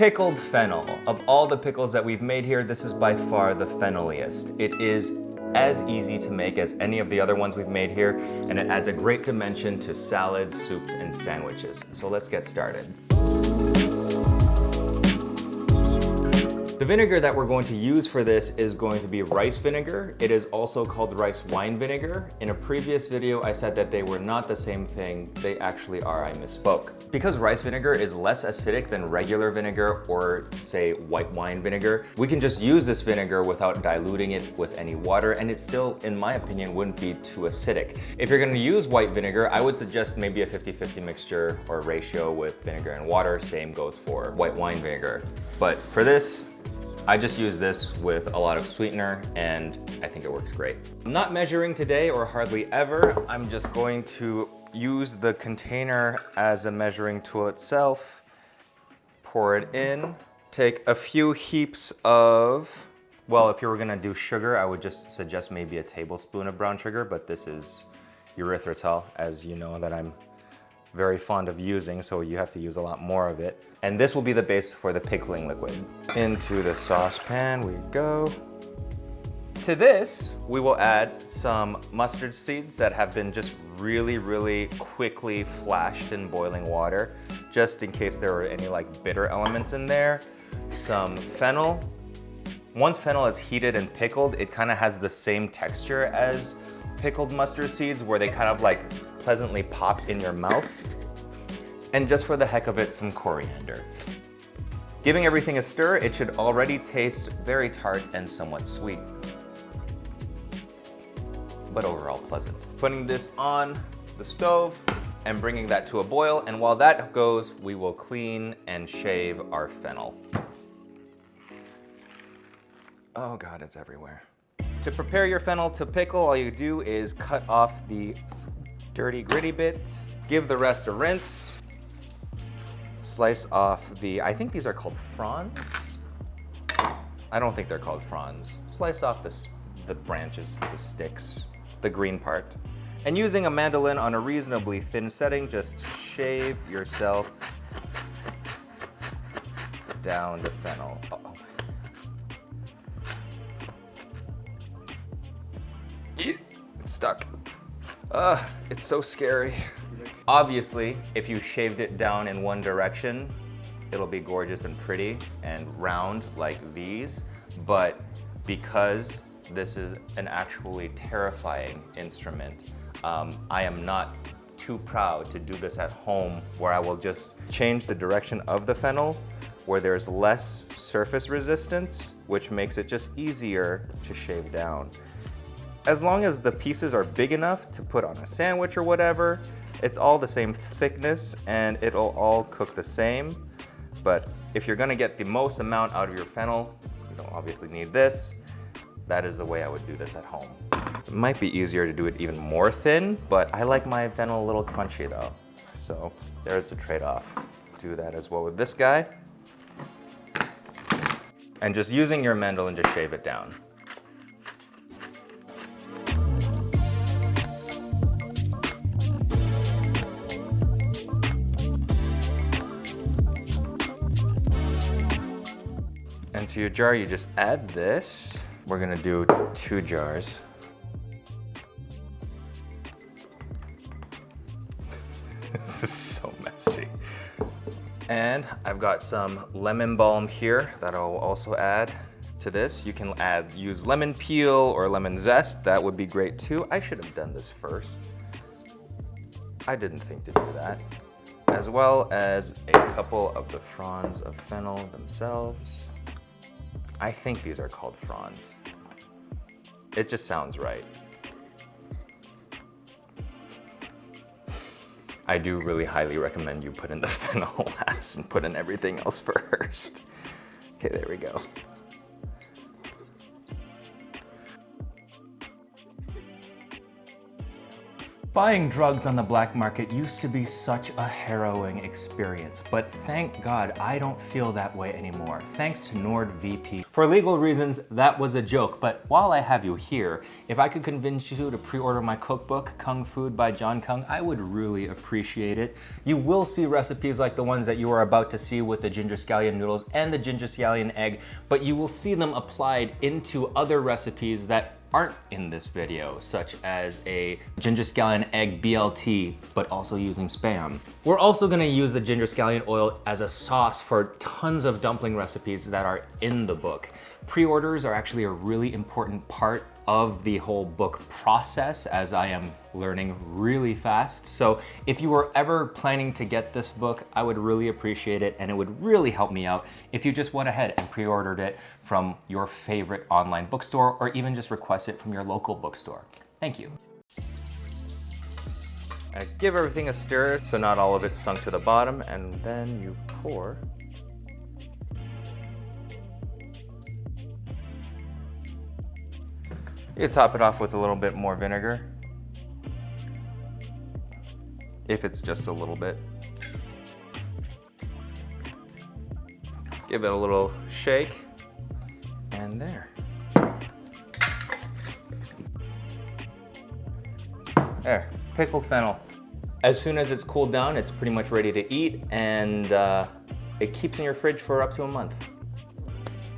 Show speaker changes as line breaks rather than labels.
Pickled fennel. Of all the pickles that we've made here, this is by far the fenneliest. It is as easy to make as any of the other ones we've made here, and it adds a great dimension to salads, soups, and sandwiches. So let's get started. The vinegar that we're going to use for this is going to be rice vinegar. It is also called rice wine vinegar. In a previous video, I said that they were not the same thing. They actually are, I misspoke. Because rice vinegar is less acidic than regular vinegar or say white wine vinegar, we can just use this vinegar without diluting it with any water, and it still, in my opinion, wouldn't be too acidic. If you're gonna use white vinegar, I would suggest maybe a 50-50 mixture or ratio with vinegar and water. Same goes for white wine vinegar. But for this, I just use this with a lot of sweetener and I think it works great. I'm not measuring today or hardly ever. I'm just going to use the container as a measuring tool itself, pour it in, take a few heaps of, well, if you were gonna do sugar, I would just suggest maybe a tablespoon of brown sugar, but this is erythritol, as you know, that I'm very fond of using, so you have to use a lot more of it. And this will be the base for the pickling liquid. Into the saucepan we go. To this, we will add some mustard seeds that have been just really quickly flashed in boiling water, just in case there were any like bitter elements in there. Some fennel. Once fennel is heated and pickled, it kind of has the same texture as pickled mustard seeds, where they kind of like pleasantly pop in your mouth. And just for the heck of it, some coriander. Giving everything a stir, it should already taste very tart and somewhat sweet, but overall pleasant. Putting this on the stove and bringing that to a boil, and while that goes, we will clean and shave our fennel. Oh God, it's everywhere. To prepare your fennel to pickle, all you do is cut off the dirty gritty bit, give the rest a rinse, slice off the, I think these are called fronds. I don't think they're called fronds. Slice off the branches, the sticks, the green part. And using a mandolin on a reasonably thin setting, just shave yourself down the fennel. Uh-oh. It's stuck. It's so scary. Obviously, if you shaved it down in one direction, it'll be gorgeous and pretty and round like these. But because this is an actually terrifying instrument, I am not too proud to do this at home, where I will just change the direction of the fennel where there's less surface resistance, which makes it just easier to shave down. As long as the pieces are big enough to put on a sandwich or whatever, it's all the same thickness and it'll all cook the same. But if you're gonna get the most amount out of your fennel, you don't obviously need this. That is the way I would do this at home. It might be easier to do it even more thin, but I like my fennel a little crunchy though. So there's the trade-off. Do that as well with this guy. And just using your mandolin, just shave it down. And to your jar, you just add this. We're gonna do 2 jars. This is so messy. And I've got some lemon balm here that I'll also add to this. You can use lemon peel or lemon zest. That would be great too. I should have done this first. I didn't think to do that. As well as a couple of the fronds of fennel themselves. I think these are called fronds. It just sounds right. I do really highly recommend you put in the fennel last and put in everything else first. Okay, there we go. Buying drugs on the black market used to be such a harrowing experience, but thank God I don't feel that way anymore, thanks to NordVPN. For legal reasons, that was a joke, but while I have you here, if I could convince you to pre-order my cookbook, Kung Food by John Kung, I would really appreciate it. You will see recipes like the ones that you are about to see with the ginger scallion noodles and the ginger scallion egg, but you will see them applied into other recipes that aren't in this video, such as a ginger scallion egg BLT, but also using Spam. We're also gonna use the ginger scallion oil as a sauce for tons of dumpling recipes that are in the book. Pre-orders are actually a really important part of the whole book process, as I am learning really fast. So if you were ever planning to get this book, I would really appreciate it, and it would really help me out if you just went ahead and pre-ordered it from your favorite online bookstore, or even just request it from your local bookstore. Thank you. And give everything a stir so not all of it's sunk to the bottom, and then you pour. You top it off with a little bit more vinegar, if it's just a little bit. Give it a little shake, and there. There, pickled fennel. As soon as it's cooled down, it's pretty much ready to eat, and it keeps in your fridge for up to a month.